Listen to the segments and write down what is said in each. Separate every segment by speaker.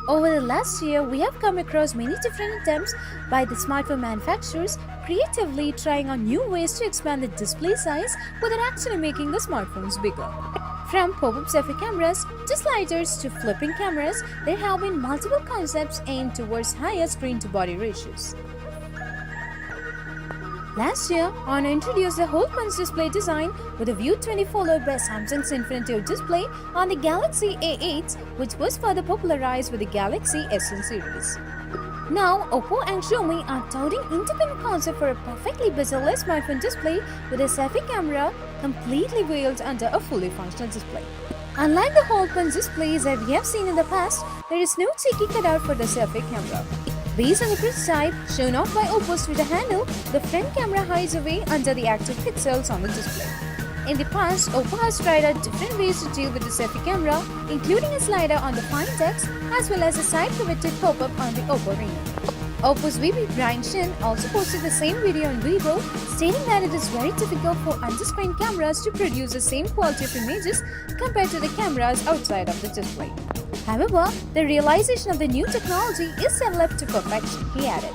Speaker 1: Over the last year, we have come across many different attempts by the smartphone manufacturers creatively trying on new ways to expand the display size without actually making the smartphones bigger. From pop-up selfie cameras to sliders to flipping cameras, there have been multiple concepts aimed towards higher screen-to-body ratios. Last year, Honor introduced the whole punch display design with a view 20 followed by Samsung's Infinity display on the Galaxy A8, which was further popularized with the Galaxy S10 series. Now, Oppo and Xiaomi are touting independent concept for a perfectly bezel-less smartphone display with a selfie camera completely veiled under a fully functional display. Unlike the whole punch displays that we have seen in the past, there is no cheeky cutout for the selfie camera. Based on the prototype shown off by Oppo's Twitter handle, the front camera hides away under the active pixels on the display. In the past, Oppo has tried out different ways to deal with the selfie camera, including a slider on the Find X as well as a side-pivoted pop-up on the Oppo Reno. Oppo's VP Brian Shin also posted the same video on Weibo, stating that it is very difficult for under-screen cameras to produce the same quality of images compared to the cameras outside of the display. However, the realization of the new technology is developed to perfection, he added.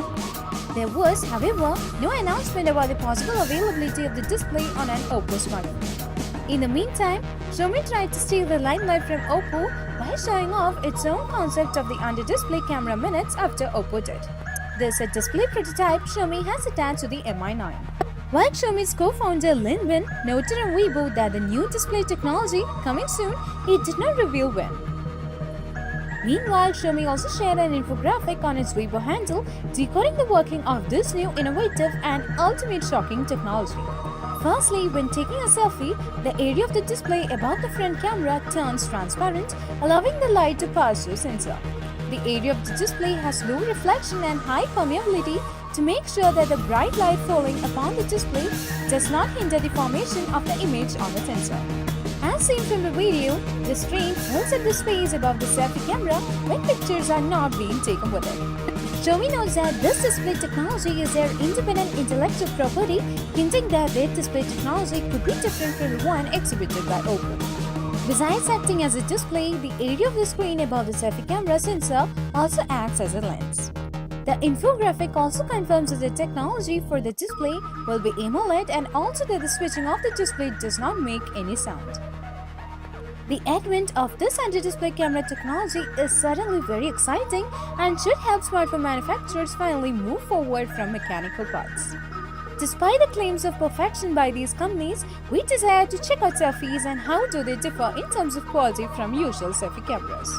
Speaker 1: There was, however, no announcement about the possible availability of the display on an Oppo smartphone. In the meantime, Xiaomi tried to steal the limelight from Oppo by showing off its own concept of the under-display camera minutes after Oppo did. This a display prototype Xiaomi has attached to the Mi 9. While Xiaomi's co-founder Lin Bin noted on Weibo that the new display technology coming soon, he did not reveal when. Meanwhile, Xiaomi also shared an infographic on its Weibo handle decoding the working of this new innovative and ultimate shocking technology. Firstly, when taking a selfie, the area of the display above the front camera turns transparent, allowing the light to pass through the sensor. The area of the display has low reflection and high permeability to make sure that the bright light falling upon the display does not hinder the formation of the image on the sensor. As seen from the video, the screen fills up the space above the selfie camera when pictures are not being taken with it. Xiaomi notes that this display technology is their independent intellectual property, hinting that their display technology could be different from the one exhibited by Oppo. Besides acting as a display, the area of the screen above the selfie camera sensor also acts as a lens. The infographic also confirms that the technology for the display will be AMOLED and also that the switching of the display does not make any sound. The advent of this under-display camera technology is certainly very exciting and should help smartphone manufacturers finally move forward from mechanical parts. Despite the claims of perfection by these companies, we desire to check out selfies and how do they differ in terms of quality from usual selfie cameras.